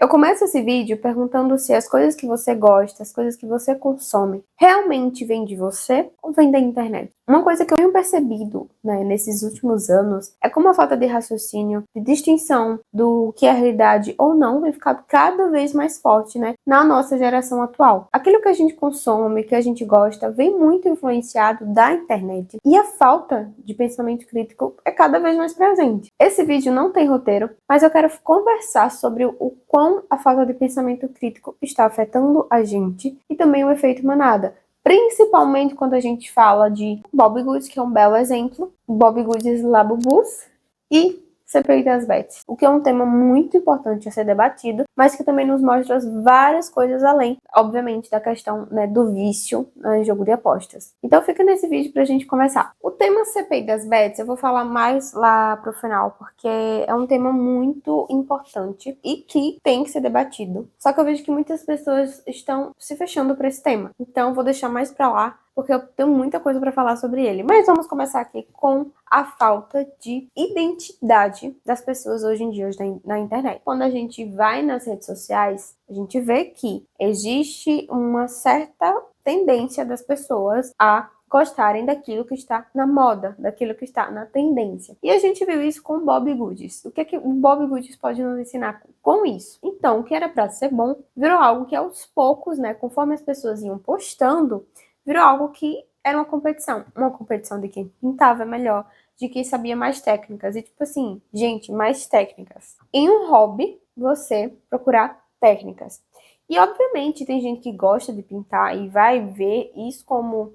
Eu começo esse vídeo perguntando se as coisas que você gosta, as coisas que você consome, realmente vêm de você ou vêm da internet. Uma coisa que eu tenho percebido, nesses últimos anos é como a falta de raciocínio, de distinção do que é realidade ou não, vem ficando cada vez mais forte, na nossa geração atual. Aquilo que a gente consome, que a gente gosta, vem muito influenciado da internet. E a falta de pensamento crítico é cada vez mais presente. Esse vídeo não tem roteiro, mas eu quero conversar sobre o quão a falta de pensamento crítico está afetando a gente e também o efeito manada. Principalmente quando a gente fala de Bobbie Goods, que é um belo exemplo, Bobbie Goods Labubus e CPI das Bets, o que é um tema muito importante a ser debatido, mas que também nos mostra várias coisas além, obviamente, da questão do vício em jogo de apostas. Então fica nesse vídeo pra gente conversar. O tema CPI das Bets eu vou falar mais lá pro final, porque é um tema muito importante e que tem que ser debatido. Só que eu vejo que muitas pessoas estão se fechando para esse tema, então vou deixar mais pra lá, porque eu tenho muita coisa para falar sobre ele. Mas vamos começar aqui com a falta de identidade das pessoas hoje em dia na internet. Quando a gente vai nas redes sociais, a gente vê que existe uma certa tendência das pessoas a gostarem daquilo que está na moda, daquilo que está na tendência. E a gente viu isso com o Bobbie Goods. O que é que o Bobbie Goods pode nos ensinar com isso? Então, o que era para ser bom virou algo que aos poucos, conforme as pessoas iam postando, virou algo que era uma competição de quem pintava melhor, de quem sabia mais técnicas, e tipo assim, gente, mais técnicas. Em um hobby, você procurar técnicas. E obviamente tem gente que gosta de pintar e vai ver isso como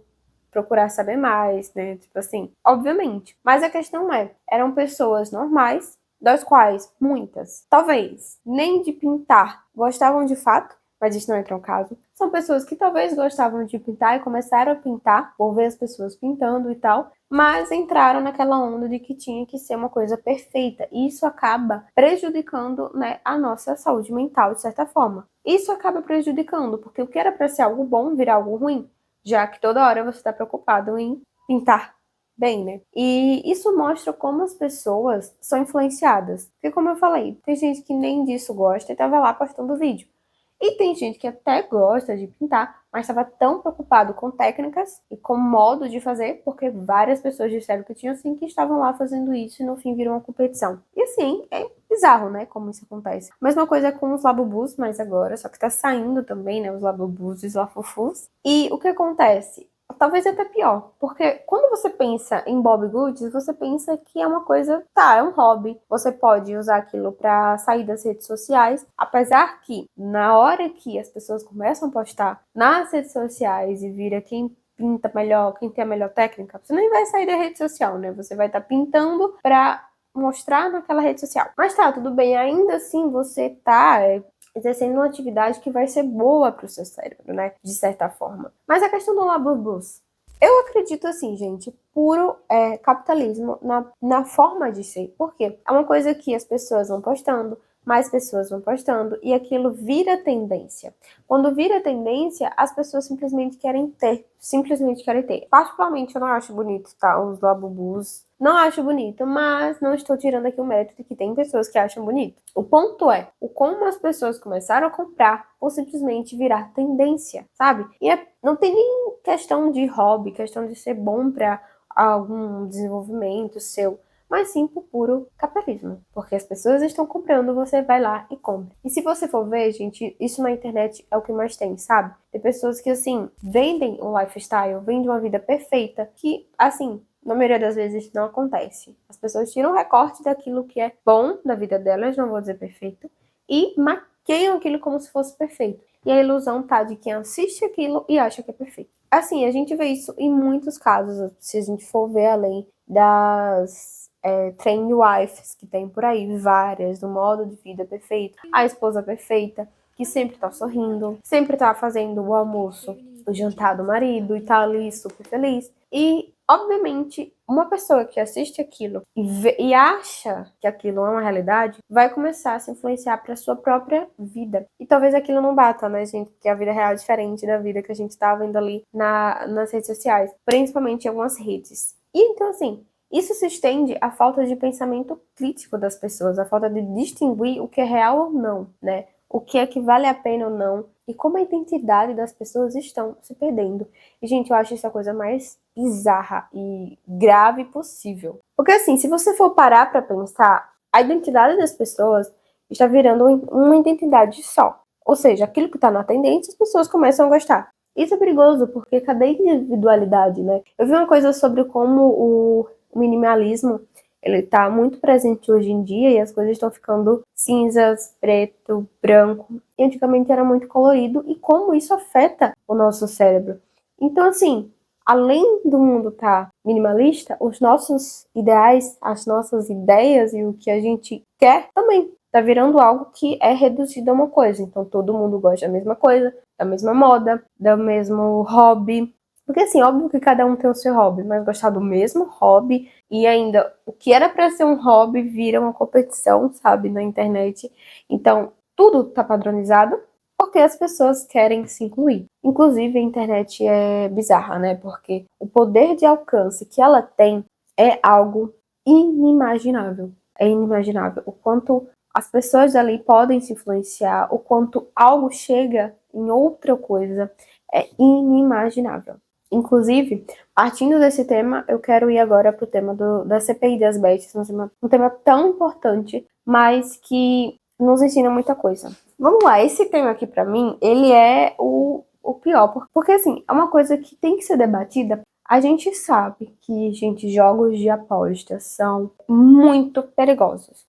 procurar saber mais, tipo assim, obviamente. Mas a questão eram pessoas normais, das quais muitas, talvez, nem de pintar gostavam de fato, mas isso não entra no caso. São pessoas que talvez gostavam de pintar e começaram a pintar por ver as pessoas pintando e tal, mas entraram naquela onda de que tinha que ser uma coisa perfeita. E isso acaba prejudicando, a nossa saúde mental, de certa forma. Isso acaba prejudicando, porque o que era para ser algo bom vira algo ruim, já que toda hora você está preocupado em pintar bem, E isso mostra como as pessoas são influenciadas. Porque, como eu falei, tem gente que nem disso gosta e tava lá postando vídeo. E tem gente que até gosta de pintar, mas estava tão preocupado com técnicas e com modo de fazer, porque várias pessoas disseram que tinham assim, que estavam lá fazendo isso e no fim viram uma competição. E assim, é bizarro, como isso acontece. Mesma coisa com os Labubus, mas agora, só que tá saindo também, os Labubus e os Lafufus. E o que acontece? Talvez até pior, porque quando você pensa em Bobbie Goods, você pensa que é uma coisa, é um hobby. Você pode usar aquilo para sair das redes sociais, apesar que na hora que as pessoas começam a postar nas redes sociais e vira quem pinta melhor, quem tem a melhor técnica, você nem vai sair da rede social, Você vai estar pintando para mostrar naquela rede social. Mas tudo bem, ainda assim você tá exercendo uma atividade que vai ser boa para o seu cérebro, de certa forma. Mas a questão do Labubus, eu acredito assim, gente, puro capitalismo na forma de ser. Por quê? É uma coisa que as pessoas vão postando, mais pessoas vão postando, e aquilo vira tendência. Quando vira tendência, as pessoas simplesmente querem ter. Particularmente, eu não acho bonito, os Labubus. Não acho bonito, mas não estou tirando aqui o mérito de que tem pessoas que acham bonito. O ponto é o como as pessoas começaram a comprar ou simplesmente virar tendência, sabe? E não tem nem questão de hobby, questão de ser bom para algum desenvolvimento seu, mas sim por puro capitalismo. Porque as pessoas estão comprando, você vai lá e compra. E se você for ver, gente, isso na internet é o que mais tem, sabe? Tem pessoas que, assim, vendem um lifestyle, vendem uma vida perfeita, que, assim, na maioria das vezes não acontece. As pessoas tiram um recorte daquilo que é bom na vida delas, não vou dizer perfeito, e maquiam aquilo como se fosse perfeito. E a ilusão tá de quem assiste aquilo e acha que é perfeito. Assim, a gente vê isso em muitos casos, se a gente for ver além das trend wives que tem por aí, várias, do modo de vida perfeito, a esposa perfeita, que sempre tá sorrindo, sempre tá fazendo o almoço, o jantar do marido e tá ali super feliz. E, obviamente, uma pessoa que assiste aquilo e acha que aquilo é uma realidade, vai começar a se influenciar para sua própria vida. E talvez aquilo não bata, gente? Porque a vida real é diferente da vida que a gente tá vendo ali nas redes sociais, principalmente em algumas redes. E então, assim, isso se estende à falta de pensamento crítico das pessoas, à falta de distinguir o que é real ou não, o que é que vale a pena ou não, e como a identidade das pessoas estão se perdendo. E, gente, eu acho isso a coisa mais bizarra e grave possível. Porque, assim, se você for parar pra pensar, a identidade das pessoas está virando uma identidade só. Ou seja, aquilo que tá na tendência, as pessoas começam a gostar. Isso é perigoso, porque cadê a individualidade, né? Eu vi uma coisa sobre como o minimalismo ele tá muito presente hoje em dia e as coisas estão ficando cinzas, preto, branco. E antigamente era muito colorido e como isso afeta o nosso cérebro. Então, assim, além do mundo estar minimalista, os nossos ideais, as nossas ideias e o que a gente quer também tá virando algo que é reduzido a uma coisa. Então, todo mundo gosta da mesma coisa, da mesma moda, do mesmo hobby. Porque, assim, óbvio que cada um tem o seu hobby, mas gostar do mesmo hobby e ainda o que era para ser um hobby vira uma competição, sabe, na internet. Então, tudo tá padronizado porque as pessoas querem se incluir. Inclusive, a internet é bizarra, né? Porque o poder de alcance que ela tem é algo inimaginável. É inimaginável. O quanto as pessoas ali podem se influenciar, o quanto algo chega em outra coisa, é inimaginável. Inclusive, partindo desse tema, eu quero ir agora para o tema da CPI das Bets, um tema tão importante, mas que nos ensina muita coisa. Vamos lá, esse tema aqui para mim, ele é o pior, porque assim, é uma coisa que tem que ser debatida. A gente sabe que, gente, jogos de aposta são muito perigosos,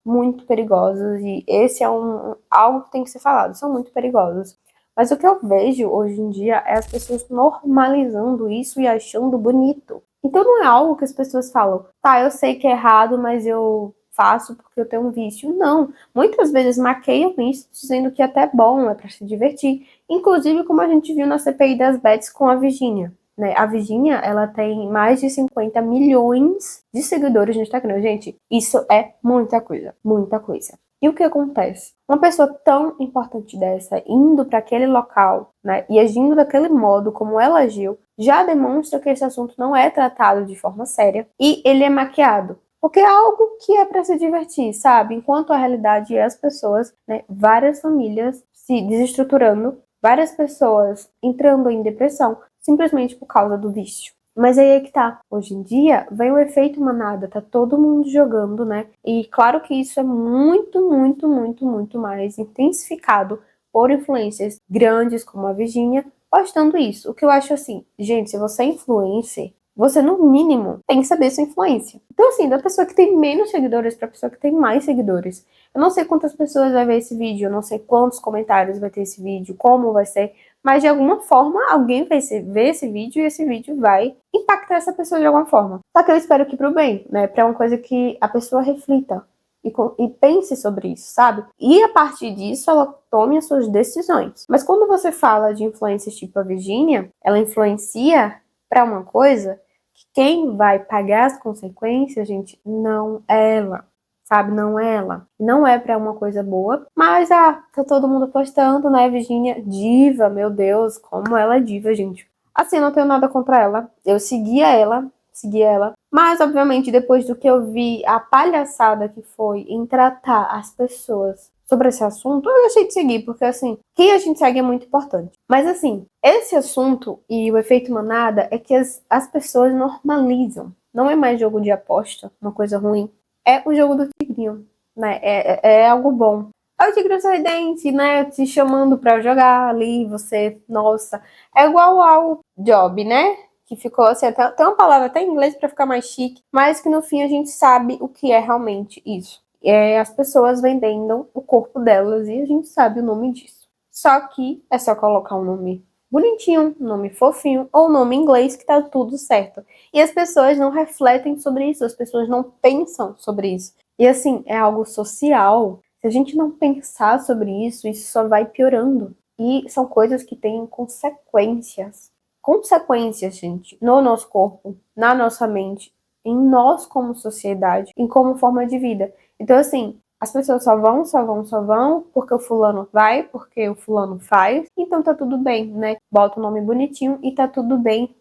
e esse é algo que tem que ser falado, são muito perigosos. Mas o que eu vejo hoje em dia é as pessoas normalizando isso e achando bonito. Então não é algo que as pessoas falam, tá, eu sei que é errado, mas eu faço porque eu tenho um vício. Não. Muitas vezes maqueiam isso dizendo que até é bom, é pra se divertir. Inclusive, como a gente viu na CPI das Bets com a Virgínia. Né? A Virgínia, ela tem mais de 50 milhões de seguidores no Instagram. Gente, isso é muita coisa, muita coisa. E o que acontece? Uma pessoa tão importante dessa, indo para aquele local, né, e agindo daquele modo como ela agiu, já demonstra que esse assunto não é tratado de forma séria e ele é maquiado. Porque é algo que é para se divertir, sabe? Enquanto a realidade é as pessoas, né, várias famílias se desestruturando, várias pessoas entrando em depressão simplesmente por causa do vício. Mas aí é que tá. Hoje em dia, vem o efeito manada, tá todo mundo jogando, né? E claro que isso é muito mais intensificado por influências grandes como a Virgínia postando isso. O que eu acho assim, gente, se você é influencer, você no mínimo tem que saber sua influência. Então assim, da pessoa que tem menos seguidores pra pessoa que tem mais seguidores. Eu não sei quantas pessoas vai ver esse vídeo, eu não sei quantos comentários vai ter esse vídeo, como vai ser, mas de alguma forma alguém vai ver esse vídeo e esse vídeo vai impactar essa pessoa de alguma forma. Só que eu espero que pro bem, né? Pra uma coisa que a pessoa reflita e pense sobre isso, sabe? E a partir disso ela tome as suas decisões. Mas quando você fala de influências tipo a Virgínia, ela influencia pra uma coisa que quem vai pagar as consequências, gente, não é ela. Sabe, não é ela. Não é pra uma coisa boa, mas tá todo mundo postando, né, Virgínia, diva, meu Deus, como ela é diva, gente. Assim, não tenho nada contra ela. Eu seguia ela, mas obviamente depois do que eu vi a palhaçada que foi em tratar as pessoas sobre esse assunto, eu deixei de seguir, porque assim, quem a gente segue é muito importante. Mas assim, esse assunto e o efeito manada é que as pessoas normalizam. Não é mais jogo de aposta, uma coisa ruim. É o jogo do tigrinho, né? É algo bom. É o tigrinho sorridente, né? Te chamando pra jogar ali, você, nossa. É igual ao job, né? Que ficou assim, tem uma palavra até em inglês pra ficar mais chique, mas que no fim a gente sabe o que é realmente isso. É as pessoas vendendo o corpo delas e a gente sabe o nome disso. Só que é só colocar um nome bonitinho, um nome fofinho ou um nome em inglês que tá tudo certo. E as pessoas não refletem sobre isso, as pessoas não pensam sobre isso. E assim, é algo social. Se a gente não pensar sobre isso, isso só vai piorando. E são coisas que têm consequências. Consequências, gente, no nosso corpo, na nossa mente, em nós como sociedade, em como forma de vida. Então, assim, as pessoas só vão, porque o fulano vai, porque o fulano faz, então tá tudo bem, né? Bota o nome bonitinho e tá tudo bem.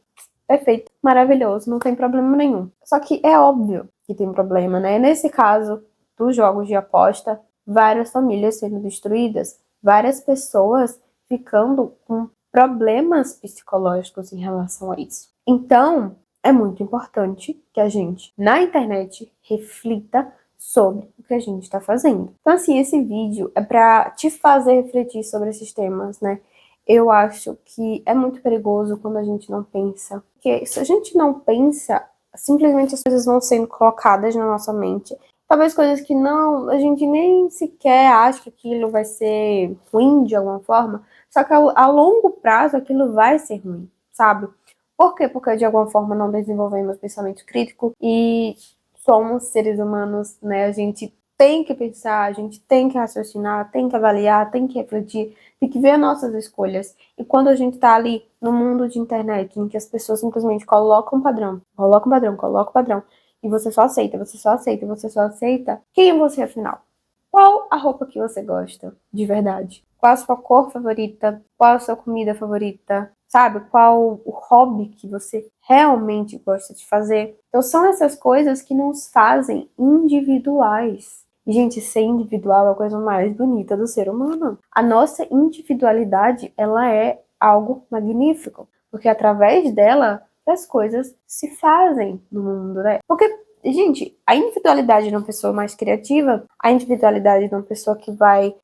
Perfeito, maravilhoso, não tem problema nenhum. Só que é óbvio que tem problema, né? Nesse caso dos jogos de aposta, várias famílias sendo destruídas várias pessoas ficando com problemas psicológicos em relação a isso. Então, é muito importante que a gente, na internet, reflita sobre o que a gente está fazendo. Então, assim, esse vídeo é para te fazer refletir sobre esses temas, né? Eu acho que é muito perigoso quando a gente não pensa. Porque se a gente não pensa, simplesmente as coisas vão sendo colocadas na nossa mente. Talvez coisas que não, a gente nem sequer acha que aquilo vai ser ruim de alguma forma. Só que a longo prazo aquilo vai ser ruim, sabe? Por quê? Porque de alguma forma não desenvolvemos pensamento crítico e somos seres humanos, né? A gente tem que pensar, a gente tem que raciocinar, tem que avaliar, tem que refletir, tem que ver nossas escolhas. E quando a gente tá ali no mundo de internet, em que as pessoas simplesmente colocam um padrão, colocam um padrão, colocam um padrão, e você só aceita, você só aceita, você só aceita, quem é você afinal? Qual a roupa que você gosta de verdade? Qual a sua cor favorita? Qual a sua comida favorita? Sabe? Qual o hobby que você realmente gosta de fazer? Então são essas coisas que nos fazem individuais. E, gente, ser individual é a coisa mais bonita do ser humano. A nossa individualidade, ela é algo magnífico, porque através dela as coisas se fazem no mundo, né? Porque, gente, a individualidade de uma pessoa mais criativa, a individualidade de uma pessoa que vai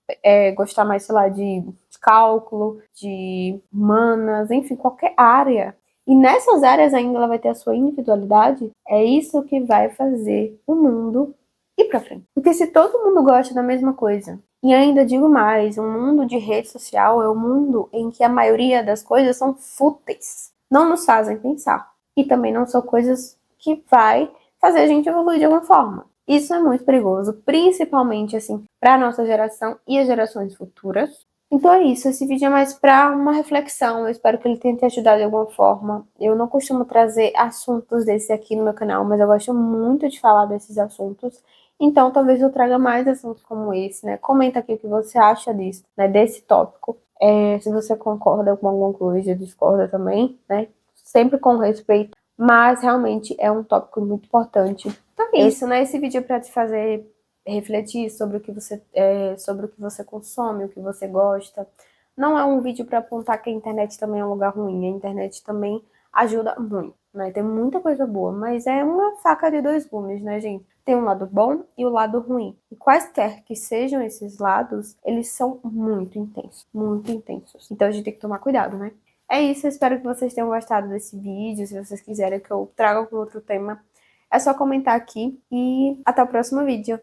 gostar mais, sei lá, de cálculo, de humanas, enfim, qualquer área. E nessas áreas ainda ela vai ter a sua individualidade, é isso que vai fazer o mundo ir pra frente. Porque se todo mundo gosta da mesma coisa, e ainda digo mais, um mundo de rede social é um mundo em que a maioria das coisas são fúteis, não nos fazem pensar. E também não são coisas que vai fazer a gente evoluir de alguma forma. Isso é muito perigoso, principalmente assim para a nossa geração e as gerações futuras. Então é isso, esse vídeo é mais para uma reflexão, eu espero que ele tenha te ajudado de alguma forma. Eu não costumo trazer assuntos desse aqui no meu canal, mas eu gosto muito de falar desses assuntos. Então talvez eu traga mais assuntos como esse, né? Comenta aqui o que você acha disso, né? Desse tópico. Se você concorda com alguma coisa, discorda também, né? Sempre com respeito, mas realmente é um tópico muito importante. Então é isso, né? Esse vídeo é para te fazer refletir sobre sobre o que você consome, o que você gosta. Não é um vídeo para apontar que a internet também é um lugar ruim. A internet também ajuda muito, né? Tem muita coisa boa, mas é uma faca de dois gumes, né, gente? Tem um lado bom e o lado ruim. E quaisquer que sejam esses lados, eles são muito intensos, muito intensos. Então a gente tem que tomar cuidado, né? É isso, eu espero que vocês tenham gostado desse vídeo. Se vocês quiserem que eu traga algum outro tema, é só comentar aqui e até o próximo vídeo.